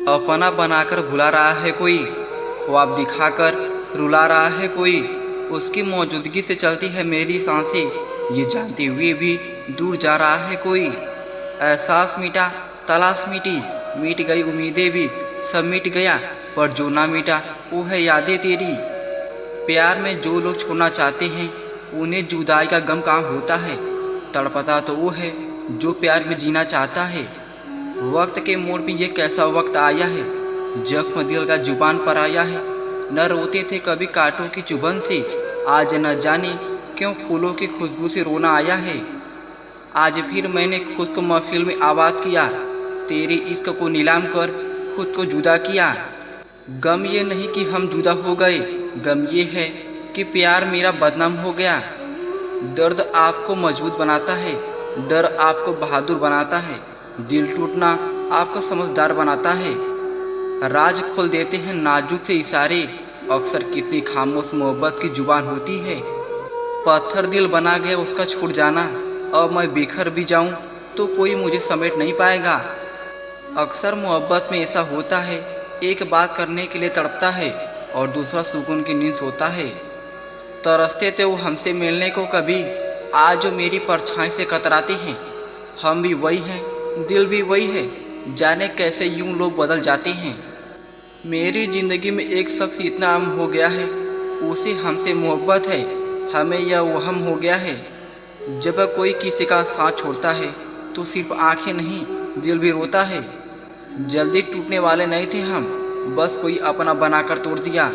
अपना बनाकर भुला रहा है कोई, ख्वाब दिखाकर रुला रहा है कोई। उसकी मौजूदगी से चलती है मेरी सांसें, ये जानते हुए भी दूर जा रहा है कोई। एहसास मिटा, तलाश मिटी, मिट गई उम्मीदें भी, सब मिट गया, पर जो ना मिटा वो है यादें तेरी। प्यार में जो लोग छोड़ना चाहते हैं उन्हें जुदाई का गम कहाँ होता है। तड़पता तो वो है जो प्यार में जीना चाहता है। वक्त के मोड़ पे ये कैसा वक्त आया है, जख्म दिल का जुबान पर आया है। न रोते थे कभी कांटों की चुभन से, आज न जाने क्यों फूलों की खुशबू से रोना आया है। आज फिर मैंने खुद को महफिल में आबाद किया, तेरे इश्क को नीलाम कर खुद को जुदा किया। गम ये नहीं कि हम जुदा हो गए, गम ये है कि प्यार मेरा बदनाम हो गया। दर्द आपको मजबूत बनाता है, डर आपको बहादुर बनाता है, दिल टूटना आपको समझदार बनाता है। राज खोल देते हैं नाजुक से इशारे, अक्सर कितनी खामोश मोहब्बत की जुबान होती है। पत्थर दिल बना गया उसका छूट जाना, अब मैं बिखर भी जाऊं तो कोई मुझे समेट नहीं पाएगा। अक्सर मोहब्बत में ऐसा होता है, एक बात करने के लिए तड़पता है और दूसरा सुकून की नींद सोता है। तरसते थे वो हमसे मिलने को कभी, आज जो मेरी परछाई से कतराते हैं। हम भी वही हैं, दिल भी वही है, जाने कैसे यूं लोग बदल जाते हैं। मेरी ज़िंदगी में एक शख्स इतना अहम हो गया है, उसे हमसे मोहब्बत है, हमें यह वहम हो गया है। जब कोई किसी का साथ छोड़ता है तो सिर्फ आंखें नहीं दिल भी रोता है। जल्दी टूटने वाले नहीं थे हम, बस कोई अपना बनाकर तोड़ दिया।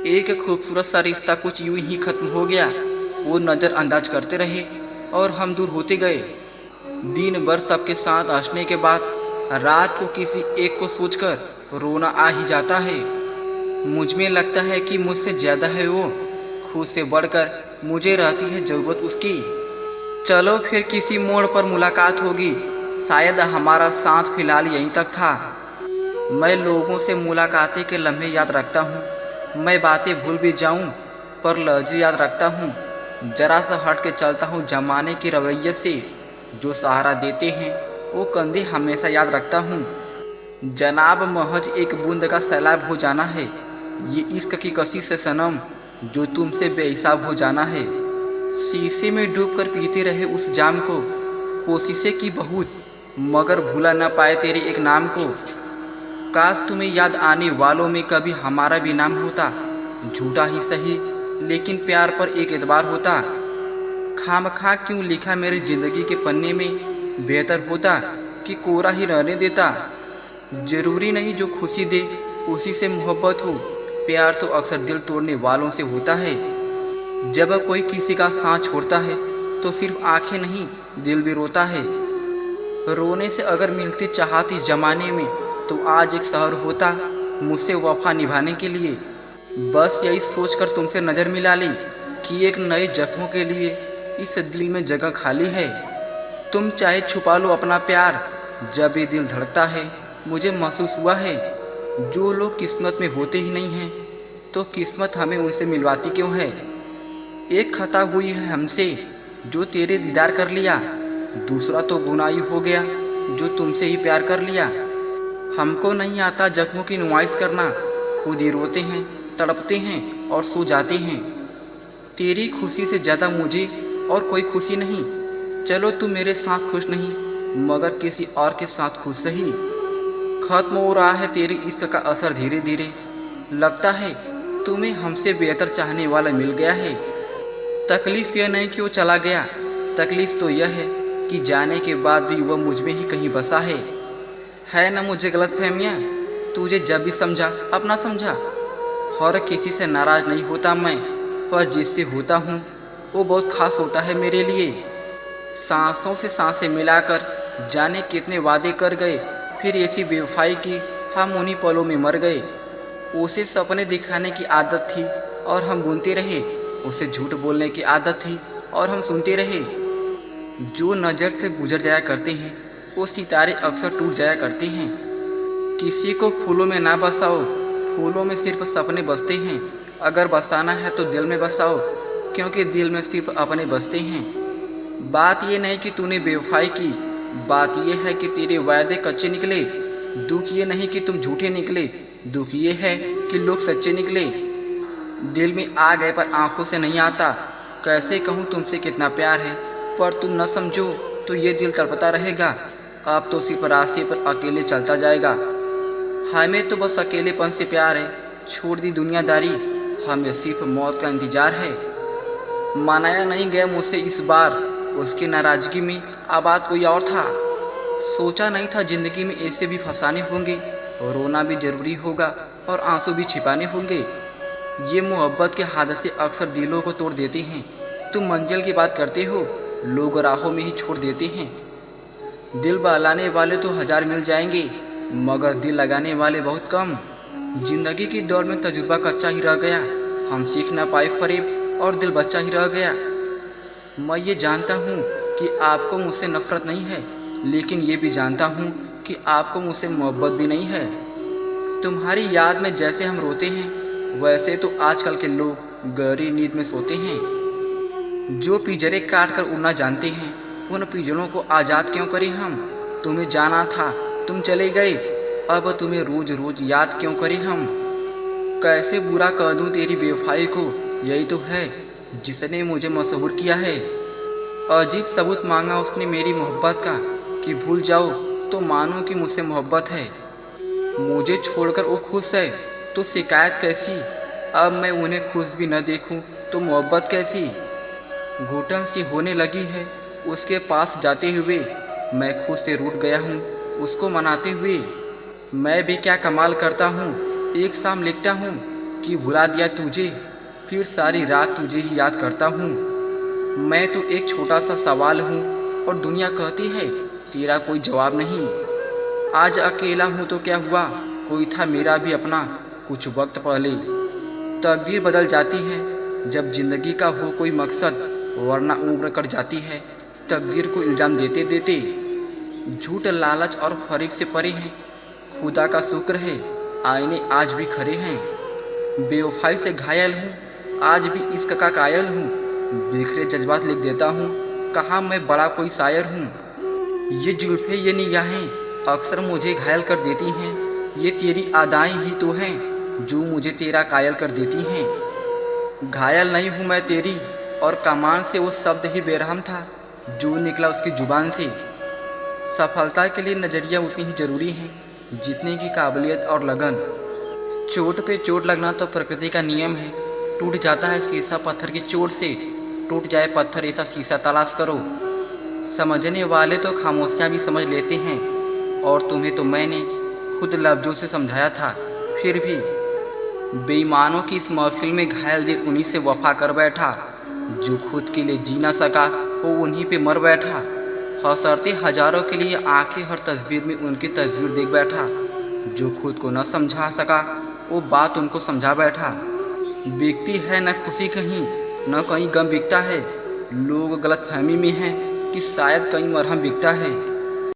एक खूबसूरत सा रिश्ता कुछ यूं ही खत्म हो गया। वो नज़रअंदाज करते रहे और हम दूर होते गए। दिन भर सबके साथ हंसने के बाद रात को किसी एक को सोचकर रोना आ ही जाता है। मुझ में लगता है कि मुझसे ज़्यादा है वो, खुद से बढ़कर मुझे रहती है ज़रूरत उसकी। चलो फिर किसी मोड़ पर मुलाकात होगी, शायद हमारा साथ फिलहाल यहीं तक था। मैं लोगों से मुलाकातें के लम्हे याद रखता हूँ, मैं बातें भूल भी जाऊँ पर लहजे याद रखता हूँ। जरा सा हट के चलता हूँ जमाने की रवैये से, जो सहारा देते हैं वो कंधे हमेशा याद रखता हूँ। जनाब महज एक बूंद का सैलाब हो जाना है, ये इश्क की कसी से सनम जो तुमसे बेहिसाब हो जाना है। शीशे में डूबकर पीते रहे उस जाम को, कोशिशें की बहुत मगर भूला न पाए तेरे एक नाम को। काश तुम्हें याद आने वालों में कभी हमारा भी नाम होता, झूठा ही सही लेकिन प्यार पर एक एतबार होता। खामखा क्यों लिखा मेरी ज़िंदगी के पन्ने में, बेहतर होता कि कोरा ही रहने देता। ज़रूरी नहीं जो खुशी दे उसी से मोहब्बत हो, प्यार तो अक्सर दिल तोड़ने वालों से होता है। जब कोई किसी का साथ छोड़ता है तो सिर्फ आंखें नहीं दिल भी रोता है। रोने से अगर मिलती चाहत इस ज़माने में तो आज एक शहर होता मुझसे वफा निभाने के लिए। बस यही सोचकर तुमसे नज़र मिला ली कि एक नए जख्मों के लिए इस दिल में जगह खाली है। तुम चाहे छुपा लो अपना प्यार, जब ये दिल धड़कता है मुझे महसूस हुआ है। जो लोग किस्मत में होते ही नहीं हैं तो किस्मत हमें उनसे मिलवाती क्यों है। एक खता हुई है हमसे जो तेरे दीदार कर लिया, दूसरा तो गुनाही हो गया जो तुमसे ही प्यार कर लिया। हमको नहीं आता जख्मों की नुमाइश करना, खुद ही रोते हैं, तड़पते हैं और सो जाते हैं। तेरी खुशी से ज़्यादा मुझे और कोई खुशी नहीं। चलो तू मेरे साथ खुश नहीं मगर किसी और के साथ खुश सही। खत्म हो रहा है तेरे इश्क का असर धीरे धीरे, लगता है तुम्हें हमसे बेहतर चाहने वाला मिल गया है। तकलीफ़ यह नहीं कि वो चला गया, तकलीफ़ तो यह है कि जाने के बाद भी वह मुझ में ही कहीं बसा है ना मुझे गलतफहमियाँ। तुझे जब भी समझा अपना समझा। हर किसी से नाराज़ नहीं होता मैं, पर जिससे होता हूँ वो बहुत ख़ास होता है मेरे लिए। सांसों से सांसें मिलाकर जाने कितने वादे कर गए, फिर ऐसी बेवफाई की हम उन्हीं पलों में मर गए। उसे सपने दिखाने की आदत थी और हम बुनते रहे, उसे झूठ बोलने की आदत थी और हम सुनते रहे। जो नज़र से गुजर जाया करते हैं वो सितारे अक्सर टूट जाया करते हैं। किसी को फूलों में ना बसाओ, फूलों में सिर्फ सपने बसते हैं। अगर बसाना है तो दिल में बसाओ, क्योंकि दिल में सिर्फ अपने बसते हैं। बात ये नहीं कि तूने बेवफाई की, बात ये है कि तेरे वायदे कच्चे निकले। दुख ये नहीं कि तुम झूठे निकले, दुख ये है कि लोग सच्चे निकले। दिल में आ गए पर आंखों से नहीं आता, कैसे कहूँ तुमसे कितना प्यार है, पर तुम न समझो तो ये दिल तड़पता रहेगा। अब तो सिर्फ रास्ते पर अकेले चलता जाएगा। हमें तो बस अकेलेपन से प्यार है, छोड़ दी दुनियादारी, हमें सिर्फ मौत का इंतजार है। मनाया नहीं गया मुझसे इस बार, उसकी नाराज़गी में आबाद कोई और था। सोचा नहीं था ज़िंदगी में ऐसे भी फसाने होंगे, रोना भी ज़रूरी होगा और आंसू भी छिपाने होंगे। ये मोहब्बत के हादसे अक्सर दिलों को तोड़ देते हैं। तुम मंजिल की बात करते हो, लोग राहों में ही छोड़ देते हैं। दिल बहलाने वाले तो हज़ार मिल जाएंगे, मगर दिल लगाने वाले बहुत कम। जिंदगी की दौड़ में तजुर्बा कच्चा ही रह गया, हम सीख ना पाए फरेब और दिल बच्चा ही रह गया। मैं ये जानता हूँ कि आपको मुझसे नफ़रत नहीं है, लेकिन ये भी जानता हूँ कि आपको मुझसे मोहब्बत भी नहीं है। तुम्हारी याद में जैसे हम रोते हैं, वैसे तो आजकल के लोग गहरी नींद में सोते हैं। जो पिंजरे काट कर उड़ना जानते हैं, उन पिंजरों को आज़ाद क्यों करें हम। तुम्हें जाना था, तुम चले गए, अब तुम्हें रोज़ रोज़ याद क्यों करें हम। कैसे बुरा कह दूँ तेरी बेवफाई को, यही तो है जिसने मुझे मशहूर किया है। अजीब सबूत मांगा उसने मेरी मोहब्बत का, कि भूल जाओ तो मानो कि मुझसे मोहब्बत है। मुझे छोड़कर वो खुश है तो शिकायत कैसी, अब मैं उन्हें खुश भी न देखूं तो मोहब्बत कैसी। घुटन सी होने लगी है उसके पास जाते हुए, मैं खुद से रूठ गया हूँ उसको मनाते हुए। मैं भी क्या कमाल करता हूँ, एक शाम लिखता हूँ कि भुला दिया तुझे, फिर सारी रात तुझे ही याद करता हूँ। मैं तो एक छोटा सा सवाल हूँ और दुनिया कहती है तेरा कोई जवाब नहीं। आज अकेला हूँ तो क्या हुआ, कोई था मेरा भी अपना कुछ वक्त पहले। तकदीर बदल जाती है जब जिंदगी का हो कोई मकसद, वरना उम्र कट जाती है तकदीर को इल्ज़ाम देते देते। झूठ, लालच और फरेब से परे हैं, खुदा का शुक्र है आईने आज भी खड़े हैं। बेवफाई से घायल हूँ, आज भी इश्क का कायल हूँ, बिखरे जज्बात लिख देता हूँ, कहाँ मैं बड़ा कोई शायर हूँ। ये जुल्फ़े ये निगाहें अक्सर मुझे घायल कर देती हैं, ये तेरी अदाएँ ही तो हैं जो मुझे तेरा कायल कर देती हैं। घायल नहीं हूँ मैं तेरी, और कमान से वो शब्द ही बेरहम था जो निकला उसकी ज़ुबान से। सफलता के लिए नज़रिया उतनी ही ज़रूरी है जितने की काबिलियत और लगन। चोट पे चोट लगना तो प्रकृति का नियम है, टूट जाता है शीशा पत्थर की चोट से, टूट जाए पत्थर ऐसा शीशा तलाश करो। समझने वाले तो खामोशियाँ भी समझ लेते हैं, और तुम्हें तो मैंने खुद लफ्ज़ों से समझाया था। फिर भी बेईमानों की इस महफिल में घायल दिल उन्हीं से वफा कर बैठा, जो खुद के लिए जी ना सका वो उन्हीं पे मर बैठा। हंसते हजारों के लिए आंखें हर तस्वीर में उनकी तस्वीर देख बैठा, जो खुद को न समझा सका वो बात उनको समझा बैठा। बिकती है न खुशी कहीं, न कहीं गम बिकता है, लोग गलतफहमी में हैं कि शायद कहीं मरहम बिकता है।